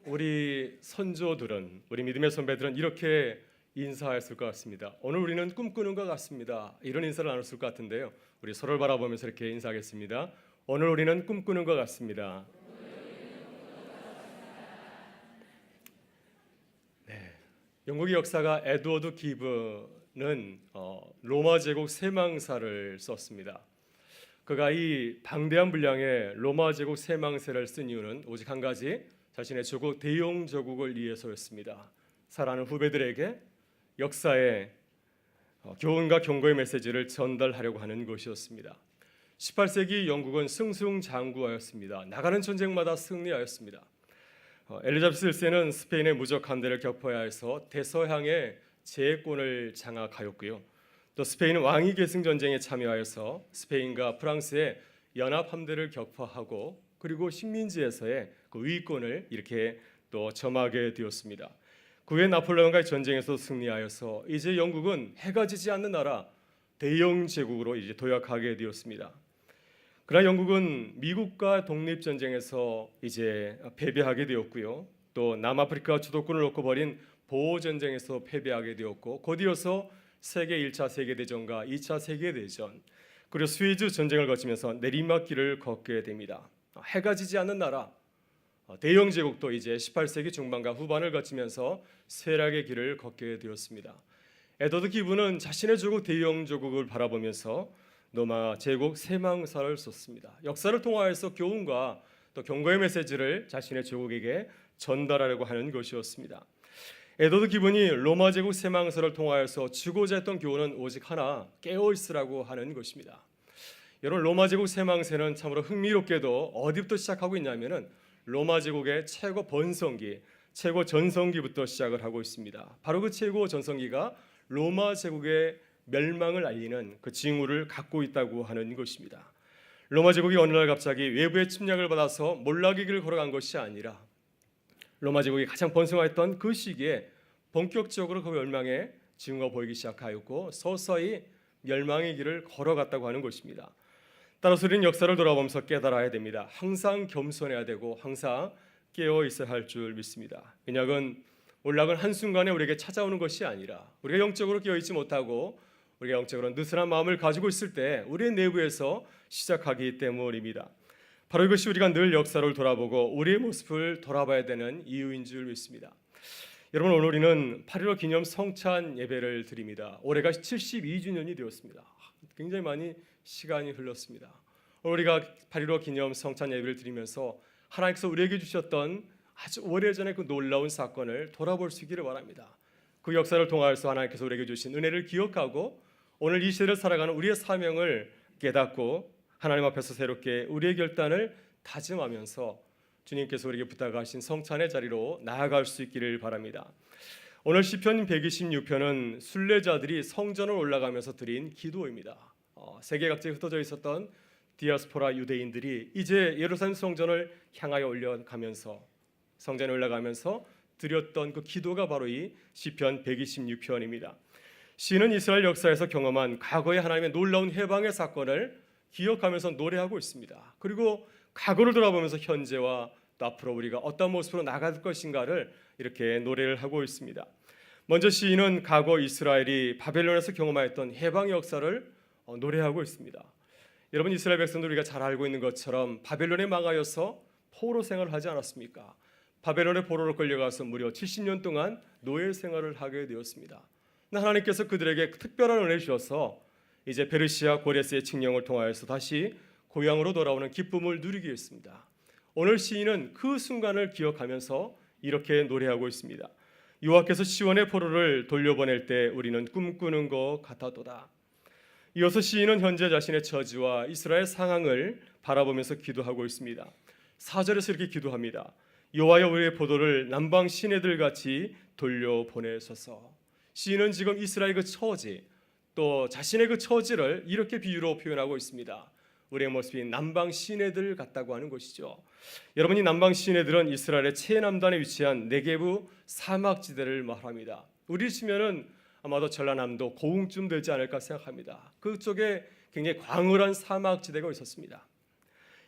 우리 선조들은, 우리 믿음의 선배들은 이렇게 인사했을 것 같습니다. 오늘 우리는 꿈꾸는 것 같습니다. 이런 인사를 나눴을 것 같은데요. 우리 서로를 바라보면서 이렇게 인사하겠습니다. 오늘 우리는 꿈꾸는 것 같습니다. 네, 영국의 역사가 에드워드 기브는 로마 제국 세망사를 썼습니다. 그가 이 방대한 분량의 로마 제국 세망세를 쓴 이유는 오직 한 가지, 자신의 조국 대영조국을 위해서였습니다. 사랑하는 후배들에게 역사의 교훈과 경고의 메시지를 전달하려고 하는 것이었습니다. 18세기 영국은 승승장구하였습니다. 나가는 전쟁마다 승리하였습니다. 엘리자베스 1세는 스페인의 무적 함대를 격파해야 해서 대서양의 제해권을 장악하였고요. 또 스페인 왕위 계승 전쟁에 참여하여서 스페인과 프랑스의 연합 함대를 격파하고 그리고 식민지에서의 그 위권을 이렇게 또 점하게 되었습니다. 그 후에 나폴레옹과의 전쟁에서 승리하여서 이제 영국은 해가 지지 않는 나라 대영 제국으로 이제 도약하게 되었습니다. 그러나 영국은 미국과 독립 전쟁에서 이제 패배하게 되었고요. 또 남아프리카 주도권을 놓고 벌인 보호 전쟁에서 패배하게 되었고 곧이어서 세계 1차 세계대전과 2차 세계대전 그리고 스웨즈 전쟁을 거치면서 내리막길을 걷게 됩니다. 해가 지지 않는 나라 대영 제국도 이제 18세기 중반과 후반을 거치면서 쇠락의 길을 걷게 되었습니다. 에드워드 기브는 자신의 조국 대영 조국을 바라보면서 로마 제국 세망사를 썼습니다. 역사를 통하여서 교훈과 또 경고의 메시지를 자신의 조국에게 전달하려고 하는 것이었습니다. 에드워드 기브니 로마 제국 세망사를 통하여서 주고자 했던 교훈은 오직 하나, 깨어 있으라고 하는 것입니다. 여러분, 로마 제국 세망세는 참으로 흥미롭게도 어디부터 시작하고 있냐면은 로마 제국의 최고 번성기, 최고 전성기부터 시작을 하고 있습니다. 바로 그 최고 전성기가 로마 제국의 멸망을 알리는 그 징후를 갖고 있다고 하는 것입니다. 로마 제국이 어느 날 갑자기 외부의 침략을 받아서 몰락의 길을 걸어간 것이 아니라 로마 제국이 가장 번성했던 그 시기에 본격적으로 그 멸망의 징후가 보이기 시작하였고 서서히 멸망의 길을 걸어갔다고 하는 것입니다. 따라서 우리는 역사를 돌아보면서 깨달아야 됩니다. 항상 겸손해야 되고 항상 깨어 있어야 할 줄 믿습니다. 왜냐하면 올락은 한순간에 우리에게 찾아오는 것이 아니라 우리가 영적으로 깨어있지 못하고 우리가 영적으로 느슨한 마음을 가지고 있을 때 우리의 내부에서 시작하기 때문입니다. 바로 이것이 우리가 늘 역사를 돌아보고 우리의 모습을 돌아봐야 되는 이유인 줄 믿습니다. 여러분, 오늘 우리는 8.15 기념 성찬 예배를 드립니다. 올해가 72주년이 되었습니다. 굉장히 많이 시간이 흘렀습니다. 우리가 8.15 기념 성찬 예배를 드리면서 하나님께서 우리에게 주셨던 아주 오래전의 그 놀라운 사건을 돌아볼 수 있기를 바랍니다. 그 역사를 통하여서 하나님께서 우리에게 주신 은혜를 기억하고 오늘 이 시대를 살아가는 우리의 사명을 깨닫고 하나님 앞에서 새롭게 우리의 결단을 다짐하면서 주님께서 우리에게 부탁하신 성찬의 자리로 나아갈 수 있기를 바랍니다. 오늘 시편 126편은 순례자들이 성전을 올라가면서 드린 기도입니다. 세계 각지에 흩어져 있었던 디아스포라 유대인들이 이제 예루살렘 성전을 향하여 올라가면서 성전에 올라가면서 드렸던 그 기도가 바로 이 시편 126편입니다. 시인은 이스라엘 역사에서 경험한 과거의 하나님의 놀라운 해방의 사건을 기억하면서 노래하고 있습니다. 그리고 과거를 돌아보면서 현재와 또 앞으로 우리가 어떤 모습으로 나갈 것인가를 이렇게 노래를 하고 있습니다. 먼저 시인은 과거 이스라엘이 바벨론에서 경험하였던 해방의 역사를 노래하고 있습니다. 여러분, 이스라엘 백성들 우리가 잘 알고 있는 것처럼 바벨론에 망하여서 포로 생활을 하지 않았습니까? 바벨론의 포로로 끌려가서 무려 70년 동안 노예 생활을 하게 되었습니다. 하나님께서 그들에게 특별한 은혜 주셔서 이제 페르시아 고레스의 칙령을 통하여서 다시 고향으로 돌아오는 기쁨을 누리게 했습니다. 오늘 시인은 그 순간을 기억하면서 이렇게 노래하고 있습니다. 여호와께서 시온의 포로를 돌려보낼 때 우리는 꿈꾸는 것 같았도다. 이어서 시인은 현재 자신의 처지와 이스라엘 상황을 바라보면서 기도하고 있습니다. 4절에서 이렇게 기도합니다. 여호와여, 우리의 포도를 남방 시내들 같이 돌려보내소서. 시인은 지금 이스라엘 그 처지 또 자신의 그 처지를 이렇게 비유로 표현하고 있습니다. 우리의 모습이 남방 시내들 같다고 하는 것이죠. 여러분이 남방 시내들은 이스라엘의 최남단에 위치한 네게부 사막지대를 말합니다. 우리 치면은 아마도 전라남도 고흥쯤 되지 않을까 생각합니다. 그쪽에 굉장히 광활한 사막지대가 있었습니다.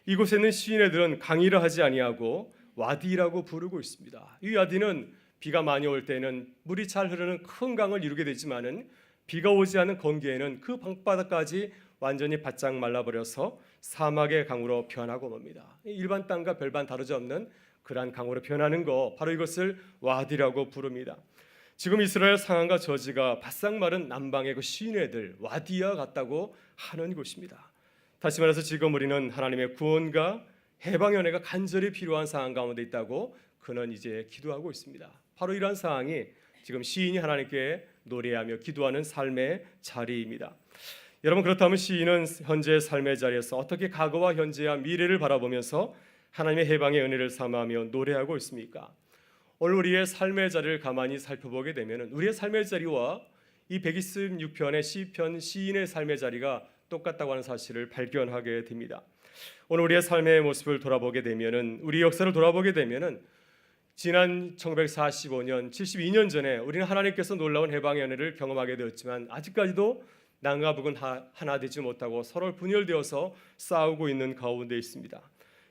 이곳에는 시인애들은 강의를 하지 아니하고 와디라고 부르고 있습니다. 이 와디는 비가 많이 올 때는 물이 잘 흐르는 큰 강을 이루게 되지만은 비가 오지 않는 건기에는 그 방바닥까지 완전히 바짝 말라버려서 사막의 강으로 변하고 맙니다. 일반 땅과 별반 다르지 않는 그러한 강으로 변하는 거, 바로 이것을 와디라고 부릅니다. 지금 이스라엘 상황과 저지가 바싹 마른 남방의 그 시내들 와디와 같다고 하는 곳입니다. 다시 말해서 지금 우리는 하나님의 구원과 해방의 은혜가 간절히 필요한 상황 가운데 있다고 그는 이제 기도하고 있습니다. 바로 이러한 상황이 지금 시인이 하나님께 노래하며 기도하는 삶의 자리입니다. 여러분, 그렇다면 시인은 현재의 삶의 자리에서 어떻게 과거와 현재와 미래를 바라보면서 하나님의 해방의 은혜를 삼아하며 노래하고 있습니까? 오늘 우리의 삶의 자리를 가만히 살펴보게 되면 우리의 삶의 자리와 이 126편의 시편 시인의 삶의 자리가 똑같다고 하는 사실을 발견하게 됩니다. 오늘 우리의 삶의 모습을 돌아보게 되면, 우리 역사를 돌아보게 되면 지난 1945년 72년 전에 우리는 하나님께서 놀라운 해방의 은혜를 경험하게 되었지만 아직까지도 남과 북은 하나 되지 못하고 서로 분열되어서 싸우고 있는 가운데 있습니다.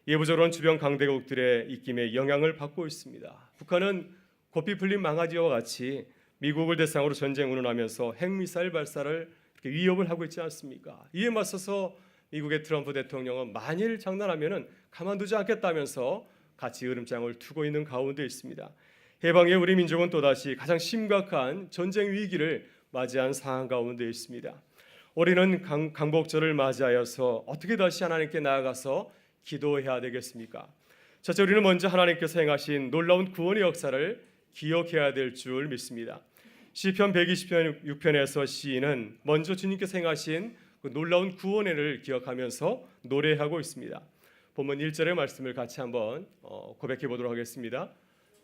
예부적으로는 주변 강대국들의 입김에 영향을 받고 있습니다. 북한은 고삐 풀린 망아지와 같이 미국을 대상으로 전쟁 운운하면서 핵미사일 발사를 이렇게 위협을 하고 있지 않습니까? 이에 맞서서 미국의 트럼프 대통령은 만일 장난하면은 가만두지 않겠다면서 같이 으름장을 두고 있는 가운데 있습니다. 해방의 우리 민족은 또다시 가장 심각한 전쟁 위기를 맞이한 상황 가운데 있습니다. 우리는 강복절을 맞이하여서 어떻게 다시 하나님께 나아가서 기도해야 되겠습니까? 첫째, 우리는 먼저 하나님께서 행하신 놀라운 구원의 역사를 기억해야 될 줄 믿습니다. 시편 120편 6편에서 시인은 먼저 주님께서 행하신 그 놀라운 구원을 기억하면서 노래하고 있습니다. 본문 1절의 말씀을 같이 한번 고백해 보도록 하겠습니다.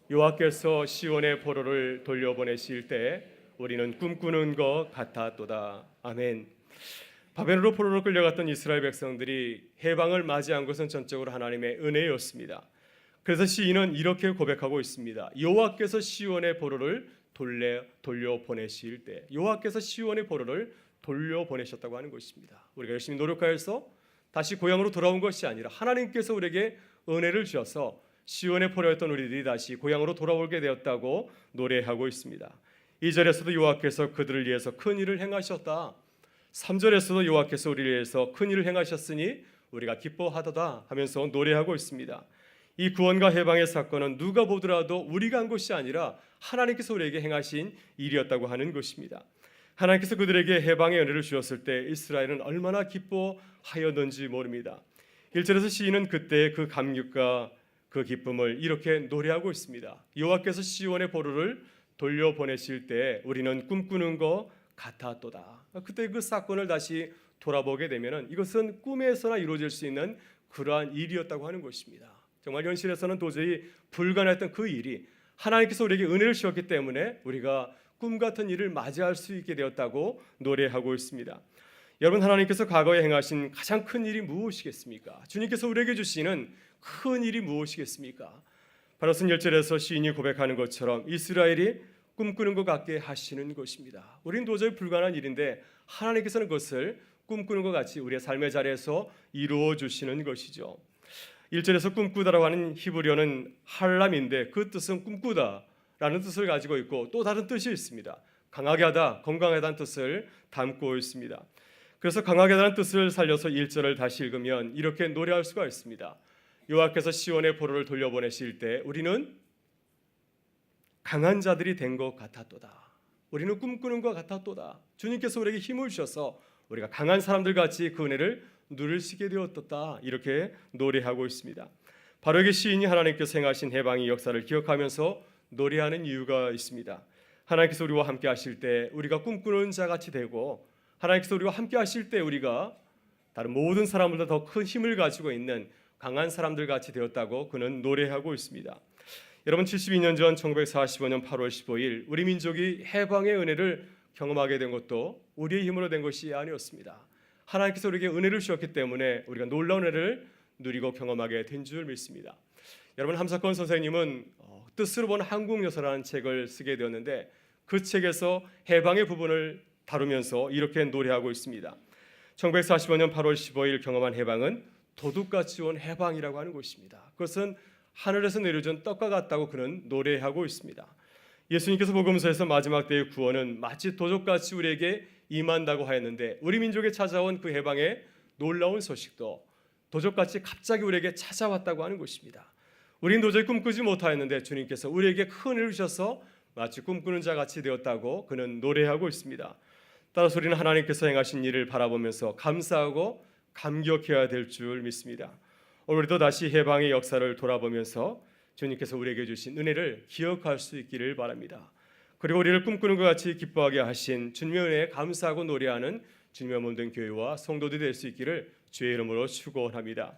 여호와께서 시온의 포로를 돌려보내실 때 우리는 꿈꾸는 것 같았도다. 아멘. 바벨론으로 포로로 끌려갔던 이스라엘 백성들이 해방을 맞이한 것은 전적으로 하나님의 은혜였습니다. 그래서 시인은 이렇게 고백하고 있습니다. 여호와께서 시온의 포로를 돌려보내실 때, 여호와께서 시온의 포로를 돌려보내셨다고 하는 것입니다. 우리가 열심히 노력하여서 다시 고향으로 돌아온 것이 아니라 하나님께서 우리에게 은혜를 주셔서 시온의 포로였던 우리들이 다시 고향으로 돌아오게 되었다고 노래하고 있습니다. 2절에서도 여호와께서 그들을 위해서 큰 일을 행하셨다. 3절에서도 여호와께서 우리를 위해서 큰 일을 행하셨으니 우리가 기뻐하도다 하면서 노래하고 있습니다. 이 구원과 해방의 사건은 누가 보더라도 우리가 한 것이 아니라 하나님께서 우리에게 행하신 일이었다고 하는 것입니다. 하나님께서 그들에게 해방의 은혜를 주셨을 때 이스라엘은 얼마나 기뻐하였는지 모릅니다. 1절에서 시인은 그때 그 감격과 그 기쁨을 이렇게 노래하고 있습니다. 여호와께서 시온의 포로를 돌려보내실 때 우리는 꿈꾸는 것 같았도다. 그때 그 사건을 다시 돌아보게 되면 이것은 꿈에서나 이루어질 수 있는 그러한 일이었다고 하는 것입니다. 정말 현실에서는 도저히 불가능했던 그 일이 하나님께서 우리에게 은혜를 주셨기 때문에 우리가 꿈 같은 일을 맞이할 수 있게 되었다고 노래하고 있습니다. 여러분, 하나님께서 과거에 행하신 가장 큰 일이 무엇이겠습니까? 주님께서 우리에게 주시는 큰 일이 무엇이겠습니까? 바로 1절에서 시인이 고백하는 것처럼 이스라엘이 꿈꾸는 것 같게 하시는 것입니다. 우리는 도저히 불가능한 일인데 하나님께서는 그것을 꿈꾸는 것 같이 우리의 삶의 자리에서 이루어 주시는 것이죠. 1절에서 꿈꾸다라고 하는 히브리어는 할람인데 그 뜻은 꿈꾸다라는 뜻을 가지고 있고 또 다른 뜻이 있습니다. 강하게 하다, 건강하다는 뜻을 담고 있습니다. 그래서 강하게 하다는 뜻을 살려서 1절을 다시 읽으면 이렇게 노래할 수가 있습니다. 여호와께서 시온의 포로를 돌려보내실 때 우리는 강한 자들이 된 것 같았도다. 우리는 꿈꾸는 것 같았도다. 주님께서 우리에게 힘을 주셔서 우리가 강한 사람들 같이 그 은혜를 누릴 수 있게 되었다. 이렇게 노래하고 있습니다. 바로 이게 시인이 하나님께서 행하신 해방의 역사를 기억하면서 노래하는 이유가 있습니다. 하나님께서 우리와 함께 하실 때 우리가 꿈꾸는 자같이 되고 하나님께서 우리와 함께 하실 때 우리가 다른 모든 사람보다 더 큰 힘을 가지고 있는 강한 사람들 같이 되었다고 그는 노래하고 있습니다. 여러분, 72년 전 1945년 8월 15일 우리 민족이 해방의 은혜를 경험하게 된 것도 우리의 힘으로 된 것이 아니었습니다. 하나님께서 우리에게 은혜를 주셨기 때문에 우리가 놀라운 은혜를 누리고 경험하게 된 줄 믿습니다. 여러분, 함석헌 선생님은 뜻으로 본 한국여서라는 책을 쓰게 되었는데 그 책에서 해방의 부분을 다루면서 이렇게 노래하고 있습니다. 1945년 8월 15일 경험한 해방은 도둑같이 온 해방이라고 하는 것입니다. 그것은 하늘에서 내려준 떡과 같다고 그는 노래하고 있습니다. 예수님께서 복음서에서 마지막 때의 구원은 마치 도적같이 우리에게 임한다고 하였는데, 우리 민족에 찾아온 그 해방의 놀라운 소식도 도적같이 갑자기 우리에게 찾아왔다고 하는 것입니다. 우린 도저히 꿈꾸지 못하였는데 주님께서 우리에게 큰 은혜를 주셔서 마치 꿈꾸는 자 같이 되었다고 그는 노래하고 있습니다. 따라서 우리는 하나님께서 행하신 일을 바라보면서 감사하고 감격해야 될 줄 믿습니다. 오늘도 다시 해방의 역사를 돌아보면서 주님께서 우리에게 주신 은혜를 기억할 수 있기를 바랍니다. 그리고 우리를 꿈꾸는 것 같이 기뻐하게 하신 주님의 은혜에 감사하고 노래하는 주님의 몸된 교회와 성도들이 될 수 있기를 주의 이름으로 축원합니다.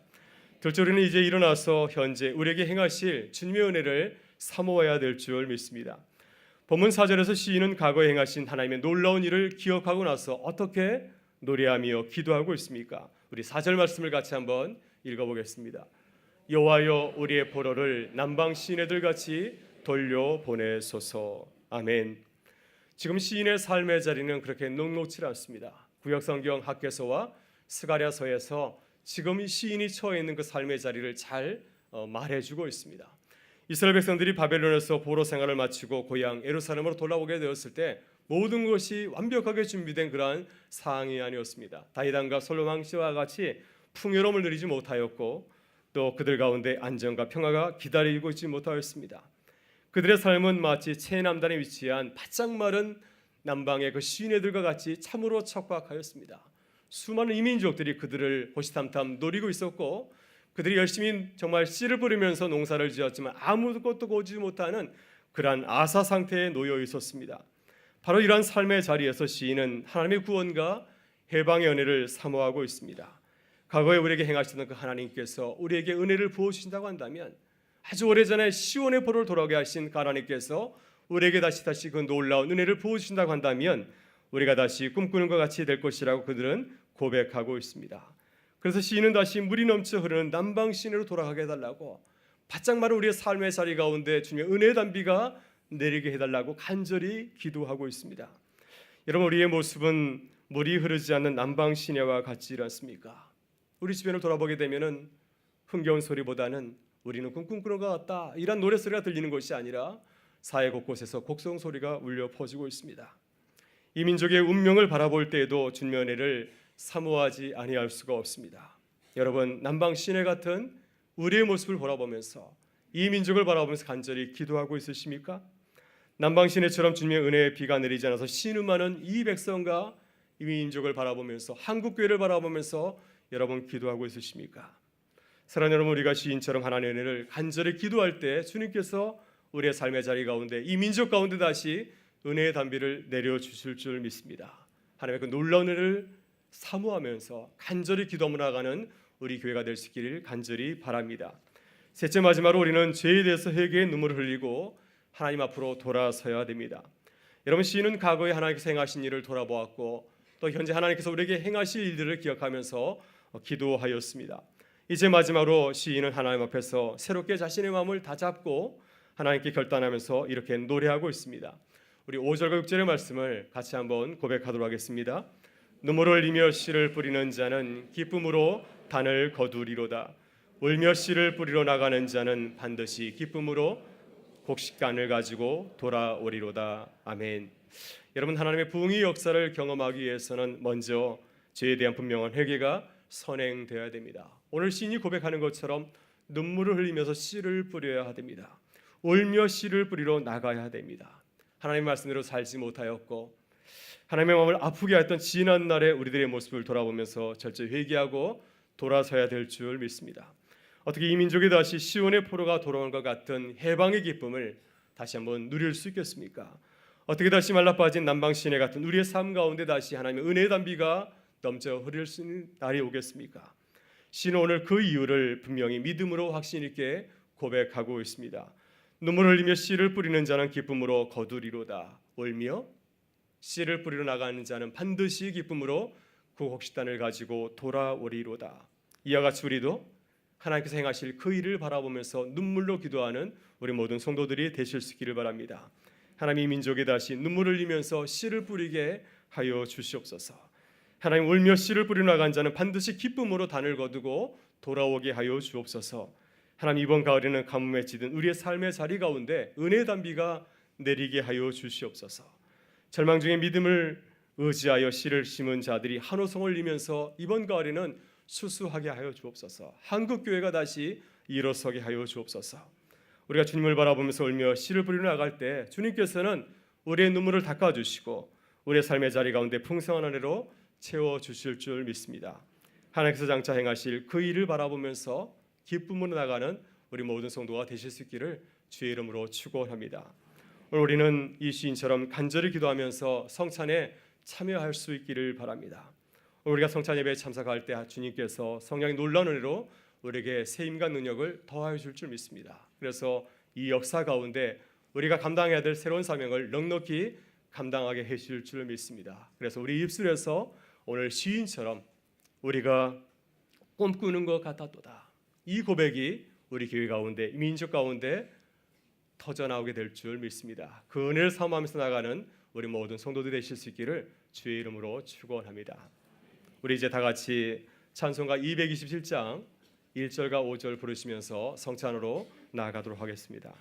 둘째, 우리는 이제 일어나서 현재 우리에게 행하실 주님의 은혜를 사모해야 될 줄 믿습니다. 본문 4절에서 시인은 과거에 행하신 하나님의 놀라운 일을 기억하고 나서 어떻게 노래하며 기도하고 있습니까? 우리 4절 말씀을 같이 한번 읽어보겠습니다. 여호와여, 우리의 보로를 남방 시내들 같이 돌려보내소서. 아멘. 지금 시인의 삶의 자리는 그렇게 녹록치 않습니다. 구약성경 학개서와 스가랴서에서 지금 이 시인이 처해 있는 그 삶의 자리를 잘 말해주고 있습니다. 이스라엘 백성들이 바벨론에서 포로 생활을 마치고 고향 예루살렘으로 돌아오게 되었을 때 모든 것이 완벽하게 준비된 그러한 상황이 아니었습니다. 다윗 왕과 솔로몬 왕씨와 같이 풍요로움을 누리지 못하였고, 또 그들 가운데 안정과 평화가 기다리고 있지 못하였습니다. 그들의 삶은 마치 최남단에 위치한 바짝 마른 남방의 그 시내들과 같이 참으로 척박하였습니다. 수많은 이민족들이 그들을 호시탐탐 노리고 있었고, 그들이 열심히 정말 씨를 뿌리면서 농사를 지었지만 아무것도 거두지 못하는 그러한 아사 상태에 놓여 있었습니다. 바로 이러한 삶의 자리에서 시인은 하나님의 구원과 해방의 은혜를 사모하고 있습니다. 과거에 우리에게 행하시던 그 하나님께서 우리에게 은혜를 부어주신다고 한다면, 아주 오래전에 시온의 포로를 돌아오게 하신 하나님께서 우리에게 다시 그 놀라운 은혜를 부어주신다고 한다면 우리가 다시 꿈꾸는 것 같이 될 것이라고 그들은 고백하고 있습니다. 그래서 시인은 다시 물이 넘쳐 흐르는 남방 시내로 돌아가게 해달라고, 바짝 마른 우리의 삶의 자리 가운데 주님의 은혜의 단비가 내리게 해달라고 간절히 기도하고 있습니다. 여러분, 우리의 모습은 물이 흐르지 않는 남방 시내와 같지 않습니까? 우리 주변을 돌아보게 되면은 흥겨운 소리보다는 우리는 꿈꾸는 것 같다, 이런 노래 소리가 들리는 것이 아니라 사회 곳곳에서 곡성 소리가 울려 퍼지고 있습니다. 이 민족의 운명을 바라볼 때에도 주님의 은혜를 사모하지 아니할 수가 없습니다. 여러분, 남방 시내 같은 우리의 모습을 바라보면서 이 민족을 바라보면서 간절히 기도하고 있으십니까? 남방 시내처럼 주님의 은혜의 비가 내리지 않아서 신음하는 이 백성과 이 민족을 바라보면서, 한국 교회를 바라보면서 여러분 기도하고 있으십니까? 사랑하는 여러분, 우리가 시인처럼 하나님의 은혜를 간절히 기도할 때 주님께서 우리의 삶의 자리 가운데, 이 민족 가운데 다시 은혜의 단비를 내려주실 줄 믿습니다. 하나님의 그 놀라운 은혜를 사모하면서 간절히 기도하며 나아가는 우리 교회가 될 수 있기를 간절히 바랍니다. 셋째, 마지막으로 우리는 죄에 대해서 회개의 눈물을 흘리고 하나님 앞으로 돌아서야 됩니다. 여러분, 시인은 과거에 하나님께서 행하신 일을 돌아보았고, 또 현재 하나님께서 우리에게 행하실 일들을 기억하면서 기도하였습니다. 이제 마지막으로 시인은 하나님 앞에서 새롭게 자신의 마음을 다잡고 하나님께 결단하면서 이렇게 노래하고 있습니다. 우리 5절과 6절의 말씀을 같이 한번 고백하도록 하겠습니다. 눈물을 흘리며 씨를 뿌리는 자는 기쁨으로 단을 거두리로다. 울며 씨를 뿌리러 나가는 자는 반드시 기쁨으로 곡식간을 가지고 돌아오리로다. 아멘. 여러분, 하나님의 부흥의 역사를 경험하기 위해서는 먼저 죄에 대한 분명한 회개가 선행되어야 됩니다. 오늘 시인이 고백하는 것처럼 눈물을 흘리면서 씨를 뿌려야 됩니다. 울며 씨를 뿌리러 나가야 됩니다. 하나님의 말씀대로 살지 못하였고 하나님의 마음을 아프게 했던 지난 날의 우리들의 모습을 돌아보면서 철저히 회개하고 돌아서야 될 줄 믿습니다. 어떻게 이 민족이 다시 시온의 포로가 돌아온 것 같은 해방의 기쁨을 다시 한번 누릴 수 있겠습니까? 어떻게 다시 말라빠진 남방 시내 같은 우리의 삶 가운데 다시 하나님의 은혜의 단비가 넘쳐 흐를 수 있는 날이 오겠습니까? 시는 오늘 그 이유를 분명히 믿음으로 확신 있게 고백하고 있습니다. 눈물을 흘리며 씨를 뿌리는 자는 기쁨으로 거두리로다. 울며 씨를 뿌리러 나가는 자는 반드시 기쁨으로 그 곡식단을 가지고 돌아오리로다. 이와 같이 우리도 하나님께서 행하실 그 일을 바라보면서 눈물로 기도하는 우리 모든 성도들이 되실 수 있기를 바랍니다. 하나님, 이 민족에 다시 눈물을 흘리면서 씨를 뿌리게 하여 주시옵소서. 하나님, 울며 씨를 뿌리러 나간 자는 반드시 기쁨으로 단을 거두고 돌아오게 하여 주옵소서. 하나님, 이번 가을에는 가뭄에 찌든 우리의 삶의 자리 가운데 은혜의 단비가 내리게 하여 주시옵소서. 절망 중에 믿음을 의지하여 씨를 심은 자들이 한 호성을 이면서 이번 가을에는 수수하게 하여 주옵소서. 한국 교회가 다시 일어서게 하여 주옵소서. 우리가 주님을 바라보면서 울며 씨를 뿌리러 나갈 때 주님께서는 우리의 눈물을 닦아 주시고 우리의 삶의 자리 가운데 풍성한 은혜로 채워 주실 줄 믿습니다. 하나님께서 장차 행하실 그 일을 바라보면서 기쁨으로 나가는 우리 모든 성도가 되실 수 있기를 주의 이름으로 축원합니다. 오늘 우리는 이 시인처럼 간절히 기도하면서 성찬에 참여할 수 있기를 바랍니다. 우리가 성찬 예배에 참석할 때 주님께서 성령의 놀라운 은혜로 우리에게 세임과 능력을 더하여 줄 줄 믿습니다. 그래서 이 역사 가운데 우리가 감당해야 될 새로운 사명을 넉넉히 감당하게 해주실 줄 믿습니다. 그래서 우리 입술에서 오늘 시인처럼 우리가 꿈꾸는 것 같았도다, 이 고백이 우리 교회 가운데, 민족 가운데 터져나오게 될 줄 믿습니다. 그 은혜를 사모하면서 나가는 우리 모든 성도들이 되실 수 있기를 주의 이름으로 축원합니다. 우리 이제 다 같이 찬송가 227장 1절과 5절 부르시면서 성찬으로 나아가도록 하겠습니다.